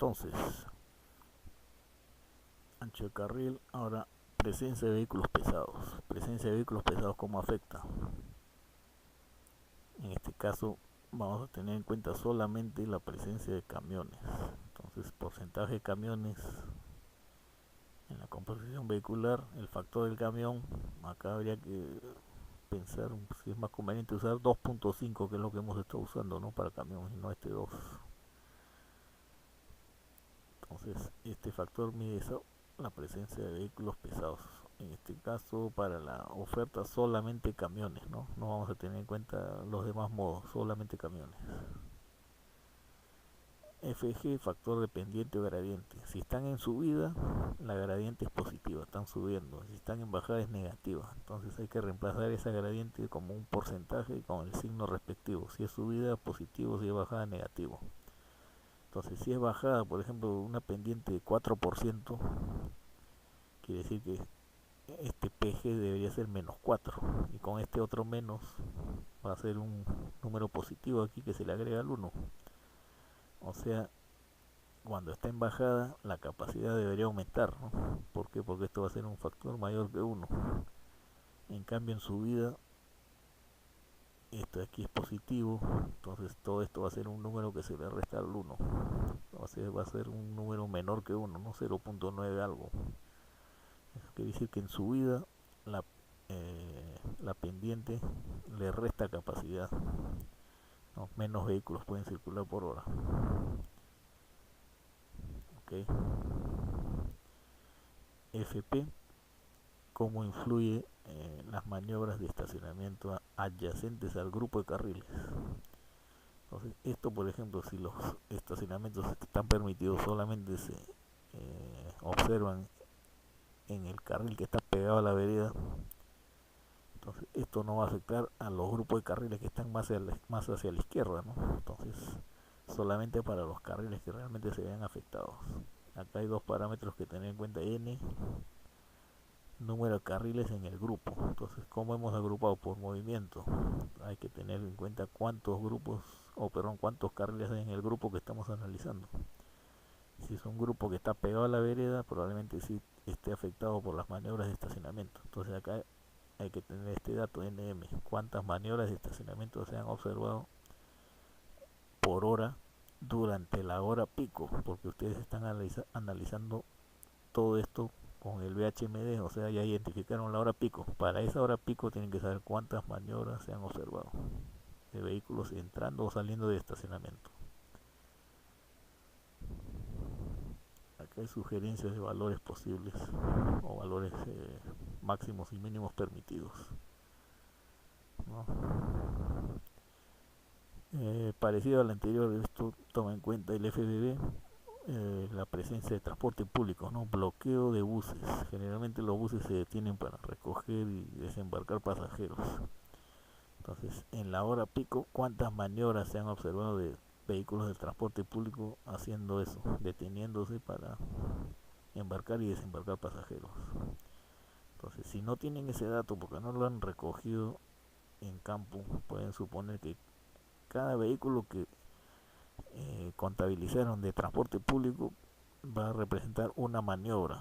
Entonces, ancho de carril. Ahora, presencia de vehículos pesados. Presencia de vehículos pesados, ¿cómo afecta? En este caso vamos a tener en cuenta solamente la presencia de camiones. Entonces, porcentaje de camiones en la composición vehicular, el factor del camión. Acá habría que pensar si es más conveniente usar 2.5, que es lo que hemos estado usando, ¿no?, para camiones, y no este 2. Entonces, este factor mide eso, la presencia de vehículos pesados. En este caso, para la oferta solamente camiones, no vamos a tener en cuenta los demás modos, solamente camiones. FG, factor de pendiente o gradiente. Si están en subida, la gradiente es positiva, están subiendo. Si están en bajada, es negativa. Entonces hay que reemplazar esa gradiente como un porcentaje con el signo respectivo. Si es subida, positivo; si es bajada, negativo. Entonces, si es bajada, por ejemplo, una pendiente de 4%, quiere decir que este PG debería ser menos 4, y con este otro menos va a ser un número positivo aquí que se le agrega al 1. O sea, cuando está en bajada, la capacidad debería aumentar, ¿no? ¿Por qué? Porque esto va a ser un factor mayor que 1. En cambio, en subida, esto de aquí es positivo, entonces todo esto va a ser un número que se le resta al 1. O sea, va a ser un número menor que 1, ¿no? 0.9 algo. Eso quiere decir que en subida la pendiente le resta capacidad, ¿no? Menos vehículos pueden circular por hora. ¿Okay? FP, cómo influye las maniobras de estacionamiento adyacentes al grupo de carriles. Entonces, esto, por ejemplo, si los estacionamientos están permitidos, solamente se observan en el carril que está pegado a la vereda, entonces esto no va a afectar a los grupos de carriles que están más hacia la izquierda, ¿no? Entonces, solamente para los carriles que realmente se vean afectados. Acá hay dos parámetros que tener en cuenta: N, número de carriles en el grupo. Entonces, ¿cómo hemos agrupado? Por movimiento. Hay que tener en cuenta cuántos carriles hay en el grupo que estamos analizando. Si es un grupo que está pegado a la vereda, probablemente sí esté afectado por las maniobras de estacionamiento. Entonces, acá hay que tener este dato NM: cuántas maniobras de estacionamiento se han observado por hora durante la hora pico, porque ustedes están analizando todo esto con el VHMD, o sea, ya identificaron la hora pico. Para esa hora pico tienen que saber cuántas maniobras se han observado de vehículos entrando o saliendo de estacionamiento. Acá hay sugerencias de valores posibles, o valores máximos y mínimos permitidos, ¿no? Parecido al anterior, esto toma en cuenta el FBB, la presencia de transporte público, ¿no? Bloqueo de buses. Generalmente los buses se detienen para recoger y desembarcar pasajeros. Entonces, en la hora pico, ¿cuántas maniobras se han observado de vehículos del transporte público haciendo eso, deteniéndose para embarcar y desembarcar pasajeros? Entonces, si no tienen ese dato porque no lo han recogido en campo, pueden suponer que cada vehículo que contabilizaron de transporte público va a representar una maniobra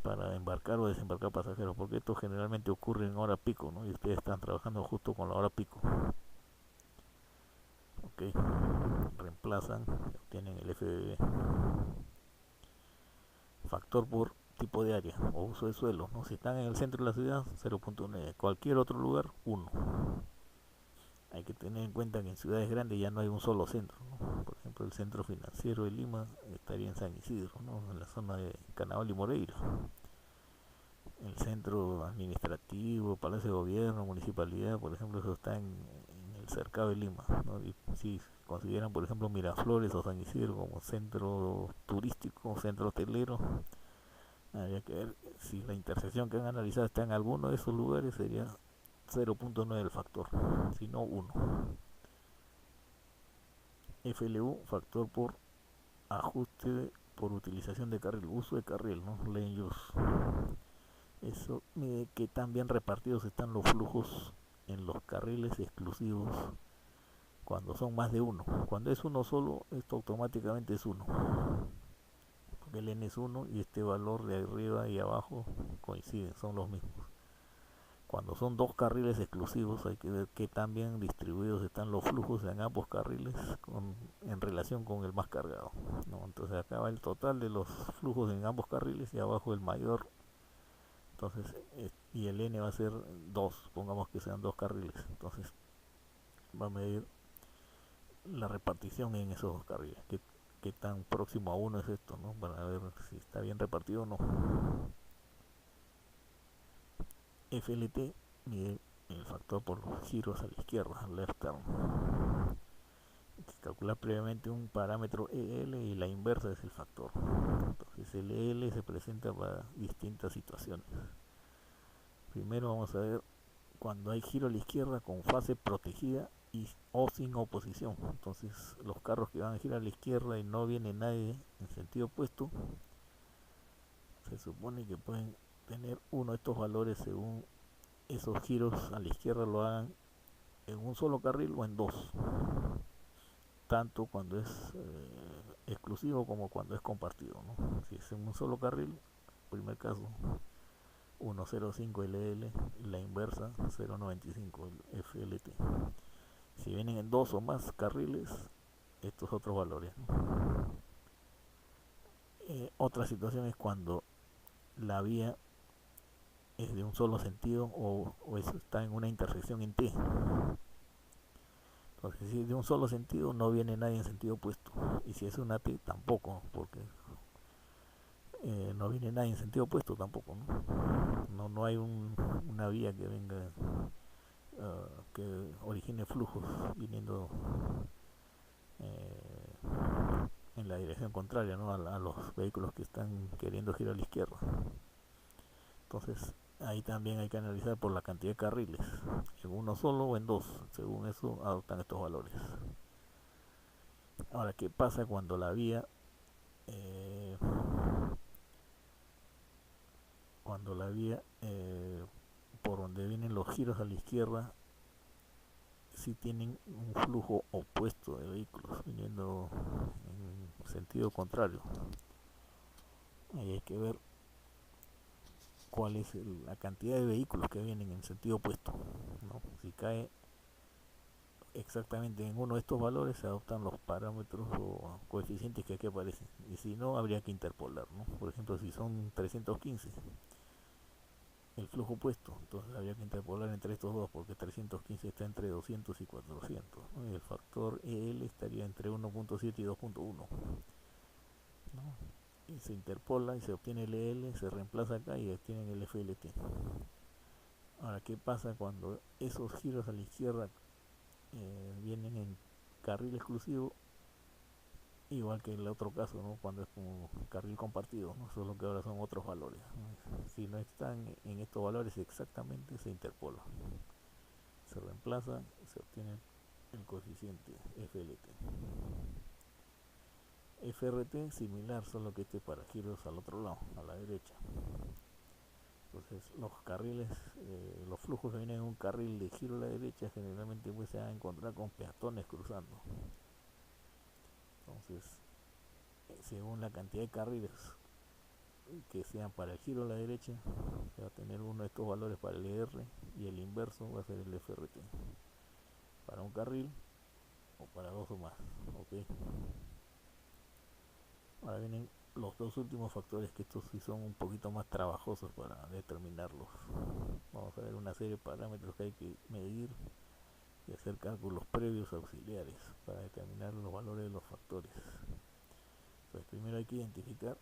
para embarcar o desembarcar pasajeros, porque esto generalmente ocurre en hora pico, ¿no? Y ustedes están trabajando justo con la hora pico. Ok, reemplazan, obtienen el FBB. Factor por tipo de área o uso de suelo, ¿no? Si están en el centro de la ciudad, 0.9. Cualquier otro lugar, 1. Hay que tener en cuenta que en ciudades grandes ya no hay un solo centro, ¿no? Por ejemplo, el centro financiero de Lima estaría en San Isidro, ¿no?, en la zona de Carnaval y Moreira. El centro administrativo, Palacio de Gobierno, Municipalidad, por ejemplo, eso está en el cercado de Lima, ¿no? Y si consideran, por ejemplo, Miraflores o San Isidro como centro turístico, centro hotelero, habría que ver si la intersección que han analizado está en alguno de esos lugares, sería 0.9 el factor, si no 1. FLU, factor por ajuste por utilización de carril, uso de carril, ¿no? Lane use. Eso mide que tan bien repartidos están los flujos en los carriles exclusivos cuando son más de uno. Cuando es uno solo, esto automáticamente es 1. el n es 1 y este valor de arriba y abajo coinciden, son los mismos. Cuando son dos carriles exclusivos hay que ver qué tan bien distribuidos están los flujos en ambos carriles en relación con el más cargado, ¿no? Entonces acá va el total de los flujos en ambos carriles y abajo el mayor. Entonces, y el n va a ser 2, pongamos que sean dos carriles. Entonces va a medir la repartición en esos dos carriles, qué tan próximo a 1 es esto, ¿no? Para ver si está bien repartido o no. FLT mide el factor por los giros a la izquierda, left turn. Hay que calcular previamente un parámetro EL y la inversa es el factor. Entonces el EL se presenta para distintas situaciones. Primero vamos a ver cuando hay giro a la izquierda con fase protegida o sin oposición. Entonces los carros que van a girar a la izquierda y no viene nadie en sentido opuesto, se supone que pueden tener uno de estos valores según esos giros a la izquierda lo hagan en un solo carril o en dos, tanto cuando es exclusivo como cuando es compartido, ¿no? Si es en un solo carril, primer caso 1.05 LL, la inversa 0.95 FLT. Si vienen en dos o más carriles, estos otros valores, ¿no? Otra situación es cuando la vía es de un solo sentido o está en una intersección en T. Entonces, si es de un solo sentido, no viene nadie en sentido opuesto. Y si es una T, tampoco, porque no viene nadie en sentido opuesto tampoco, ¿no? No hay una vía que venga, que origine flujos viniendo en la dirección contraria, ¿no? a los vehículos que están queriendo girar a la izquierda. Entonces, ahí también hay que analizar por la cantidad de carriles, en uno solo o en dos, según eso adoptan estos valores. Ahora, ¿qué pasa cuando la vía por donde vienen los giros a la izquierda si tienen un flujo opuesto de vehículos viniendo en sentido contrario? Ahí hay que ver cuál es la cantidad de vehículos que vienen en sentido opuesto, ¿no? Si cae exactamente en uno de estos valores, se adoptan los parámetros o coeficientes que aquí aparecen, y si no, habría que interpolar, ¿no? Por ejemplo, si son 315 el flujo opuesto, entonces habría que interpolar entre estos dos, porque 315 está entre 200 y 400, ¿no? Y el factor EL estaría entre 1.7 y 2.1, ¿no? Y se interpola y se obtiene el EL, se reemplaza acá y obtienen el FLT. Ahora, ¿qué pasa cuando esos giros a la izquierda vienen en carril exclusivo? Igual que el otro caso, ¿no? Cuando es como carril compartido, ¿no? Solo que ahora son otros valores, ¿no? Si no están en estos valores exactamente, se interpola, se reemplaza, se obtiene el coeficiente FLT. FRT similar, solo que este para giros al otro lado, a la derecha. Entonces los carriles, los flujos que vienen en un carril de giro a la derecha generalmente pues se van a encontrar con peatones cruzando. Entonces, según la cantidad de carriles que sean para el giro a la derecha, se va a tener uno de estos valores para el ER y el inverso va a ser el FRT para un carril o para dos o más. ¿Okay? Ahora vienen los dos últimos factores, que estos sí son un poquito más trabajosos para determinarlos. Vamos a ver una serie de parámetros que hay que medir y hacer cálculos previos auxiliares para determinar los valores de los factores. Entonces primero hay que identificar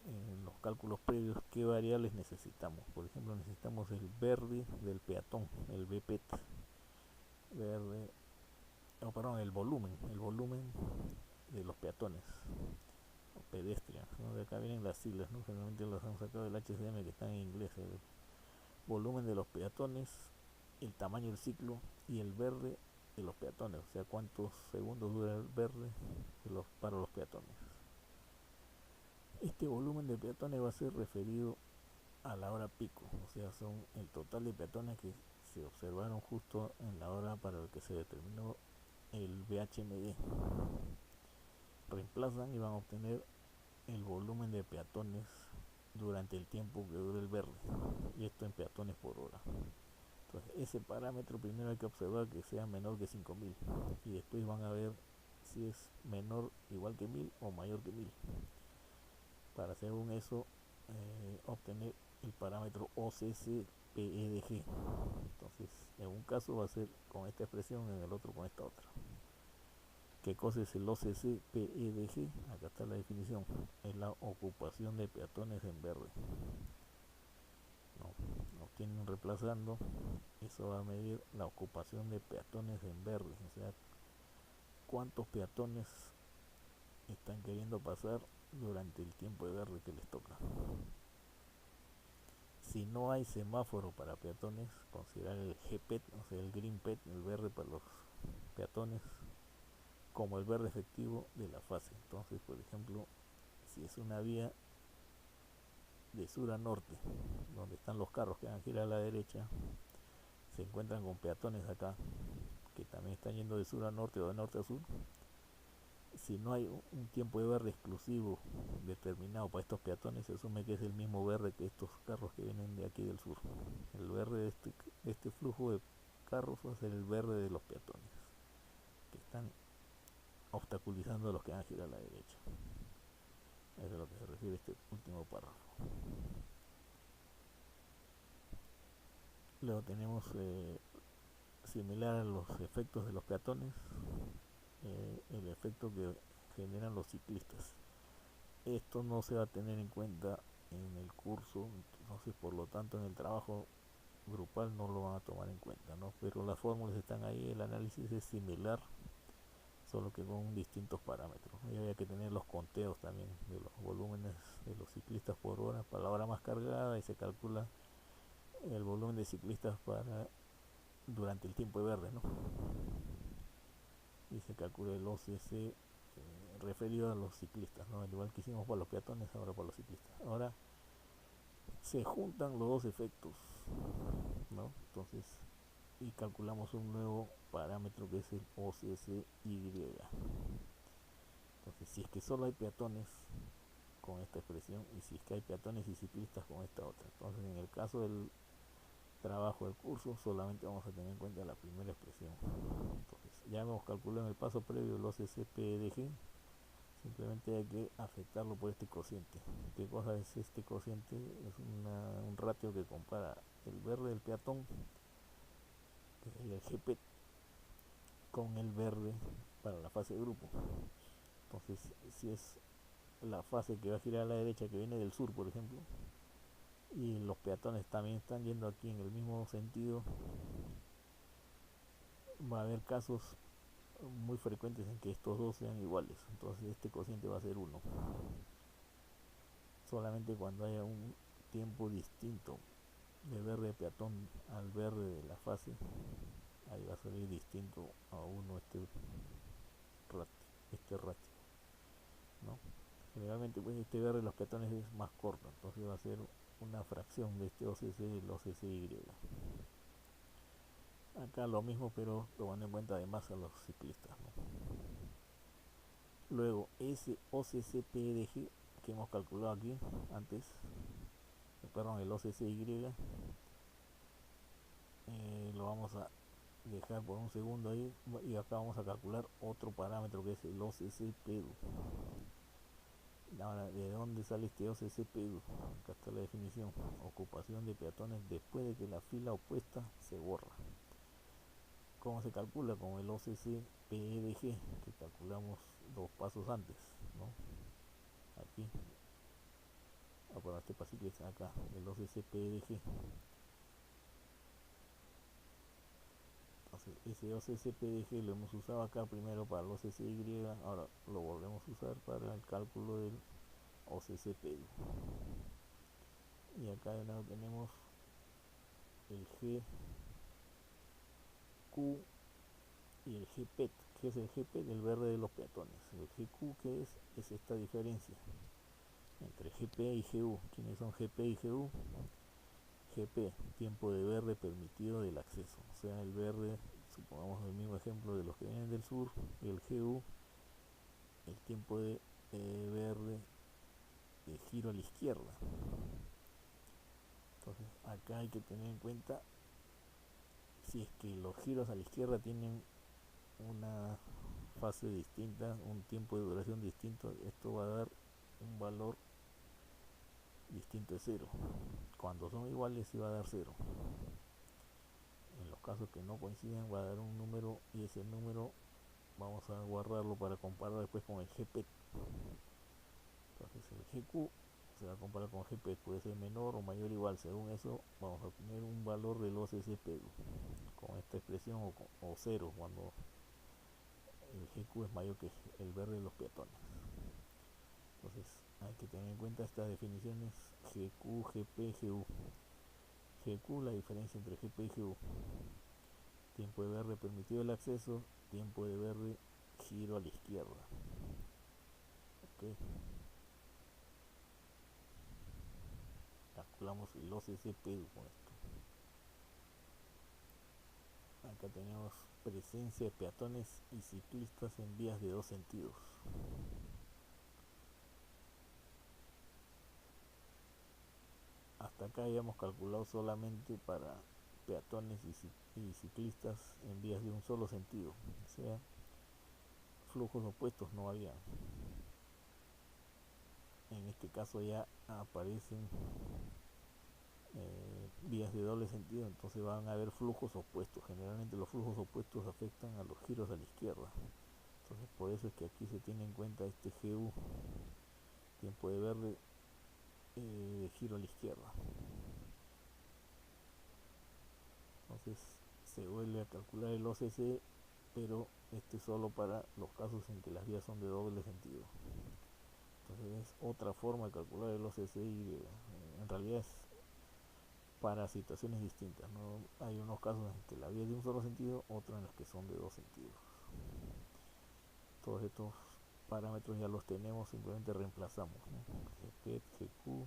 en los cálculos previos qué variables necesitamos. Por ejemplo, necesitamos el verde del peatón, el VPET verde, oh, perdón, el volumen de los peatones o pedestrians, ¿no? De acá vienen las siglas, ¿no? Generalmente las han sacado del HCM, que están en inglés. El volumen de los peatones, el tamaño del ciclo y el verde de los peatones, o sea, cuántos segundos dura el verde para los peatones. Este volumen de peatones va a ser referido a la hora pico, o sea, son el total de peatones que se observaron justo en la hora para el que se determinó el VHMD. Reemplazan y van a obtener el volumen de peatones durante el tiempo que dure el verde, y esto en peatones por hora. Entonces ese parámetro primero hay que observar que sea menor que 5000, y después van a ver si es menor, igual que 1000 o mayor que 1000, para según eso obtener el parámetro OCC-PEDG. Entonces en un caso va a ser con esta expresión, en el otro con esta otra. ¿Qué cosa es el OCC-PEDG? Acá está la definición: es la ocupación de peatones en verde. No, nos tienen reemplazando, eso va a medir la ocupación de peatones en verde, o sea, cuántos peatones están queriendo pasar durante el tiempo de verde que les toca. Si no hay semáforo para peatones, considerar el GPET, o sea el Green PET, el verde para los peatones, como el verde efectivo de la fase. Entonces, por ejemplo, si es una vía de sur a norte, donde están los carros que van a girar a la derecha, se encuentran con peatones acá, que también están yendo de sur a norte o de norte a sur. Si no hay un tiempo de verde exclusivo determinado para estos peatones, se asume que es el mismo verde que estos carros que vienen de aquí del sur. El verde de este flujo de carros va a ser el verde de los peatones, que están obstaculizando a los que van a girar a la derecha. Eso es a lo que se refiere este último párrafo. Luego tenemos similar a los efectos de los peatones, el efecto que generan los ciclistas. Esto no se va a tener en cuenta en el curso, entonces por lo tanto en el trabajo grupal no lo van a tomar en cuenta, ¿no? Pero las fórmulas están ahí, el análisis es similar, solo que con distintos parámetros. Y había que tener los conteos también de los volúmenes de los ciclistas por hora para la hora más cargada, y se calcula el volumen de ciclistas para durante el tiempo de verde, ¿no? Y se calcula el OCC referido a los ciclistas, ¿no? Al igual que hicimos para los peatones, ahora para los ciclistas. Ahora se juntan los dos efectos, ¿no? Entonces, y calculamos un nuevo parámetro que es el OCCY. Entonces, si es que solo hay peatones, con esta expresión, y si es que hay peatones y ciclistas, con esta otra. Entonces, en el caso del trabajo del curso, solamente vamos a tener en cuenta la primera expresión. Entonces, ya hemos calculado en el paso previo el OCC-PEDG, simplemente hay que afectarlo por este cociente. ¿Qué cosa es este cociente? Es un ratio que compara el verde del peatón, que sería el GP, con el verde para la fase de grupo. Entonces, si es la fase que va a girar a la derecha, que viene del sur, por ejemplo, y los peatones también están yendo aquí en el mismo sentido, va a haber casos muy frecuentes en que estos dos sean iguales. Entonces este cociente va a ser 1. Solamente cuando haya un tiempo distinto de verde de peatón al verde de la fase, ahí va a salir distinto a 1 este ratio, ¿no? Generalmente pues este verde de los peatones es más corto, entonces va a ser una fracción de este OCC y el OCCY. Acá lo mismo, pero tomando en cuenta además a los ciclistas, ¿no? Luego ese OCC-PEDG que hemos calculado aquí antes, perdón, el OCCY, lo vamos a dejar por un segundo ahí, y acá vamos a calcular otro parámetro que es el OCC-PEDU. Ahora, ¿de dónde sale este OCC-PEDU? Acá está la definición: ocupación de peatones después de que la fila opuesta se borra. ¿Cómo se calcula? Con el OCC-PEDG, que calculamos 2 pasos antes, ¿no? Aquí, para este pasito está acá, el OCC-PEDG. Entonces, ese OCC-PEDG lo hemos usado acá primero para el OCCY, ahora lo volvemos a usar para el cálculo del OCC-PEDU. Y acá de nuevo tenemos el GQ y el GPET. ¿Qué es el GPET? El verde de los peatones. El GQ, ¿qué es? Es esta diferencia entre GP y GU. ¿Quiénes son GP y GU? GP, tiempo de verde permitido del acceso, o sea, el verde, supongamos el mismo ejemplo de los que vienen del sur, y el GU, el tiempo de verde de giro a la izquierda. Entonces acá hay que tener en cuenta si es que los giros a la izquierda tienen una fase distinta, un tiempo de duración distinto, esto va a dar un valor distinto de 0. Cuando son iguales sí va a dar 0. En los casos que no coincidan va a dar un número, y ese número vamos a guardarlo para comparar después con el GP. Entonces el GQ se va a comparar con GP, puede ser menor o mayor o igual. Según eso vamos a obtener un valor del OCC con esta expresión, o 0 cuando el GQ es mayor que el verde de los peatones. Entonces hay que tener en cuenta estas definiciones: GQ, GP, GU. GQ, la diferencia entre GP y GU: tiempo de verde permitido el acceso, tiempo de verde giro a la izquierda. Okay. Calculamos el OCC con esto. Acá tenemos presencia de peatones y ciclistas en vías de dos sentidos. Hasta acá habíamos calculado solamente para peatones y ciclistas en vías de un solo sentido, o sea, flujos opuestos no había. En este caso ya aparecen vías de doble sentido, entonces van a haber flujos opuestos. Generalmente los flujos opuestos afectan a los giros a la izquierda. Entonces por eso es que aquí se tiene en cuenta este GU, tiempo de verde de giro a la izquierda. Entonces se vuelve a calcular el OCC, pero este solo para los casos en que las vías son de doble sentido. Entonces es otra forma de calcular el OCC y en realidad es para situaciones distintas, ¿no? Hay unos casos en que la vía es de un solo sentido, otros en los que son de dos sentidos. Todos estos parámetros ya los tenemos, simplemente reemplazamos, ¿no? GP, GQ,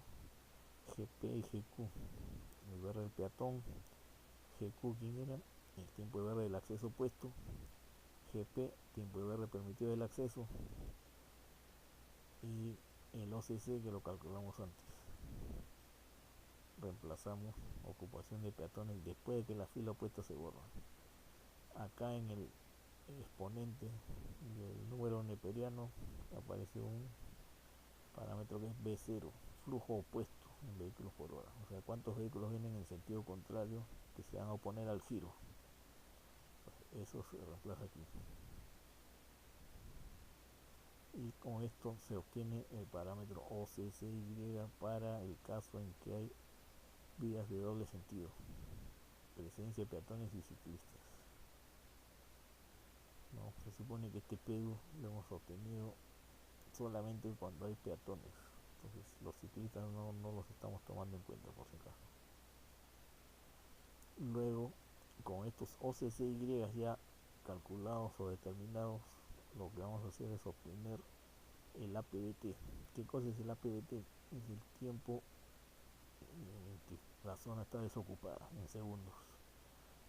GP y GQ. El verde del peatón, GQ, ¿quién era? El tiempo de verde del acceso opuesto. GP, tiempo de verde permitido del acceso. Y el OCC, que lo calculamos antes. Reemplazamos ocupación de peatones después de que la fila opuesta se borra. Acá en el exponente del número neperiano aparece un parámetro que es B0, flujo opuesto en vehículos por hora, o sea, cuántos vehículos vienen en sentido contrario que se van a oponer al giro. Eso se reemplaza aquí, y con esto se obtiene el parámetro OCCY para el caso en que hay vías de doble sentido, presencia de peatones y ciclistas. No, se supone que este PEDU lo hemos obtenido solamente cuando hay peatones, entonces los ciclistas no los estamos tomando en cuenta por si acaso. Luego, con estos OCCY ya calculados o determinados, lo que vamos a hacer es obtener el APBT. ¿Qué cosa es el APBT? Es el tiempo en que la zona está desocupada en segundos.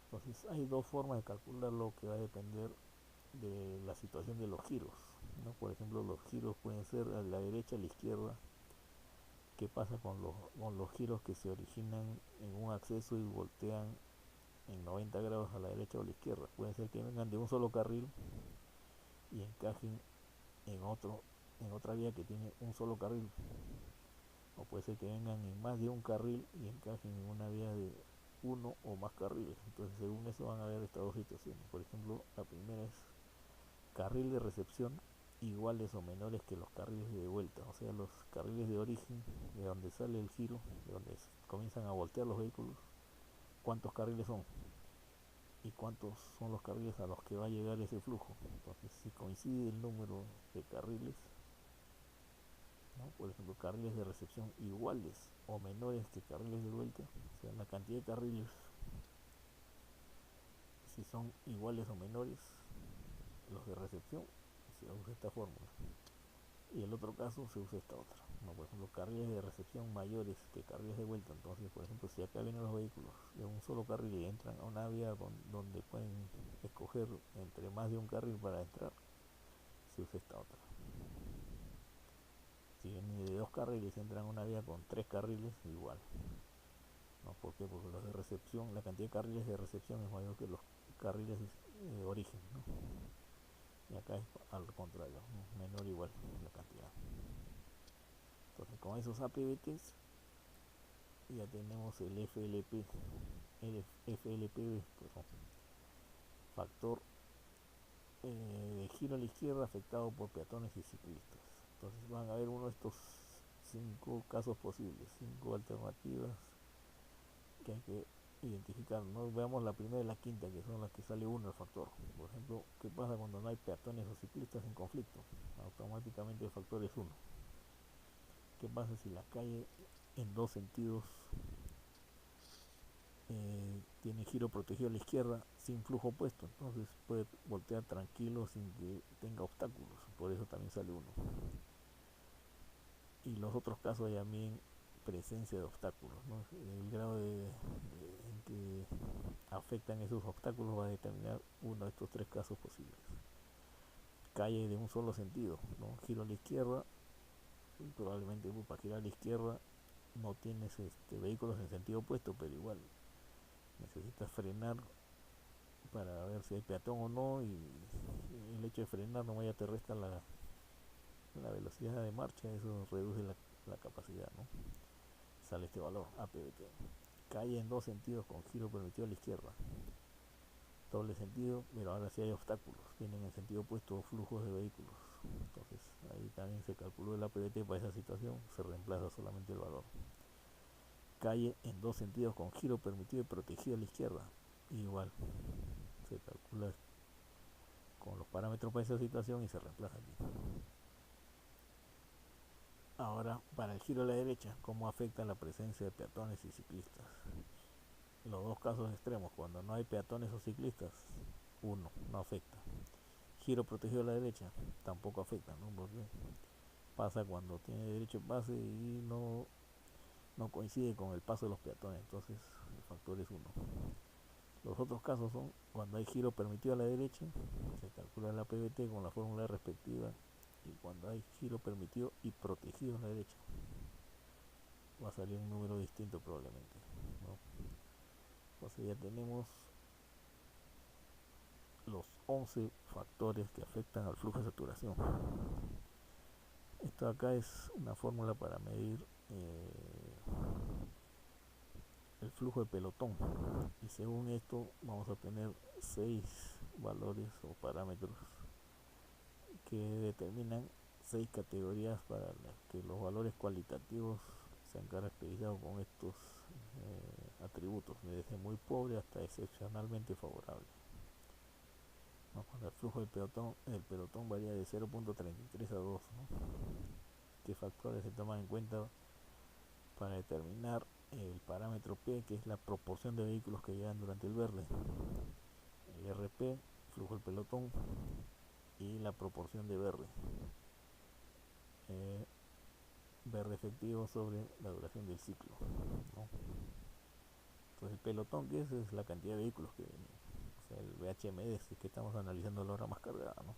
Entonces hay dos formas de calcularlo, que va a depender de la situación de los giros, ¿no? Por ejemplo, los giros pueden ser a la derecha, a la izquierda. ¿Qué pasa con los giros que se originan en un acceso y voltean en 90 grados a la derecha o a la izquierda? Puede ser que vengan de un solo carril y encajen en otra vía que tiene un solo carril, o puede ser que vengan en más de un carril y encajen en una vía de uno o más carriles. Entonces según eso van a haber estas dos situaciones. Por ejemplo, la primera es carril de recepción iguales o menores que los carriles de vuelta, o sea, los carriles de origen, de donde sale el giro, de donde comienzan a voltear los vehículos, cuántos carriles son y cuántos son los carriles a los que va a llegar ese flujo. Entonces si coincide el número de carriles, ¿no? Por ejemplo, carriles de recepción iguales o menores que carriles de vuelta, o sea, la cantidad de carriles, si son iguales o menores los de recepción, se usa esta fórmula, y el otro caso se usa esta otra, ¿no? Por ejemplo, carriles de recepción mayores que carriles de vuelta. Entonces, por ejemplo, si acá vienen los vehículos de un solo carril y entran a una vía donde pueden escoger entre más de un carril para entrar, se usa esta otra. Si viene de 2 carriles, entra en una vía con 3 carriles, igual. ¿No? ¿Por qué? Porque los de recepción, la cantidad de carriles de recepción es mayor que los carriles de origen, ¿no? Y acá es al contrario, ¿no? Menor o igual la cantidad. Entonces con esos APBTs ya tenemos el FLP. El FLP, pues, factor de giro a la izquierda afectado por peatones y ciclistas. Entonces van a haber uno de estos 5 casos posibles, 5 alternativas que hay que identificar. No veamos la primera y la quinta, que son las que sale uno el factor. Por ejemplo, ¿qué pasa cuando no hay peatones o ciclistas en conflicto? Automáticamente el factor es uno. ¿Qué pasa si la calle en 2 sentidos tiene giro protegido a la izquierda sin flujo opuesto? Entonces puede voltear tranquilo sin que tenga obstáculos, por eso también sale uno. Y los otros casos hay también presencia de obstáculos, ¿no? El grado en que afectan esos obstáculos va a determinar uno de estos 3 casos posibles. Calle de un solo sentido, ¿no? Giro a la izquierda, probablemente para girar a la izquierda no tienes vehículos en sentido opuesto, pero igual necesitas frenar para ver si hay peatón o no, y el hecho de frenar no ya te resta la velocidad de marcha, eso reduce la capacidad, ¿no? Sale este valor APBT. Calle en 2 sentidos con giro permitido a la izquierda, doble sentido, pero ahora sí hay obstáculos, tienen en sentido opuesto flujos de vehículos, entonces ahí también se calculó el APBT para esa situación, se reemplaza solamente el valor. Calle en 2 sentidos con giro permitido y protegido a la izquierda, igual se calcula con los parámetros para esa situación y se reemplaza aquí. Ahora, para el giro a la derecha, ¿cómo afecta la presencia de peatones y ciclistas? Los 2 casos extremos, cuando no hay peatones o ciclistas, uno, no afecta. Giro protegido a la derecha, tampoco afecta, ¿no? Porque pasa cuando tiene derecho de pase y no coincide con el paso de los peatones, entonces el factor es 1. Los otros casos son cuando hay giro permitido a la derecha, se calcula la PBT con la fórmula respectiva, y cuando hay giro permitido y protegido a la derecha, va a salir un número distinto probablemente, ¿no? Entonces ya tenemos los 11 factores que afectan al flujo de saturación. Esto acá es una fórmula para medir el flujo de pelotón, y según esto vamos a tener 6 valores o parámetros que determinan 6 categorías para las que los valores cualitativos se han caracterizado con estos atributos, desde muy pobre hasta excepcionalmente favorable. ¿No? Cuando el flujo del pelotón varía de 0.33 a 2, ¿no? ¿Qué factores se toman en cuenta para determinar el parámetro P, que es la proporción de vehículos que llegan durante el verde? El RP, flujo del pelotón, y la proporción de verde. Verde efectivo sobre la duración del ciclo, ¿no? Entonces el pelotón, que es la cantidad de vehículos que vienen, o sea, el VHMD que estamos analizando la hora más cargada, ¿no?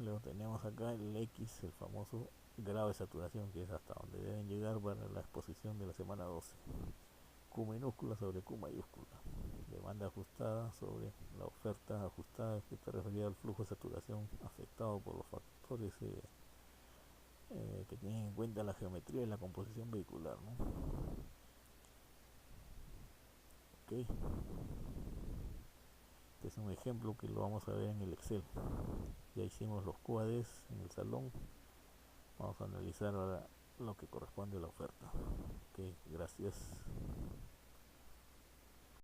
Luego tenemos acá el X, el famoso grado de saturación, que es hasta donde deben llegar para la exposición de la semana 12. Q minúscula sobre Q mayúscula. Demanda ajustada sobre la oferta ajustada, que está referida al flujo de saturación afectado por los factores que tienen en cuenta la geometría y la composición vehicular, ¿no? Okay. Este es un ejemplo que lo vamos a ver en el Excel. Ya hicimos los QADs en el salón. Vamos a analizar ahora lo que corresponde a la oferta. Ok, gracias.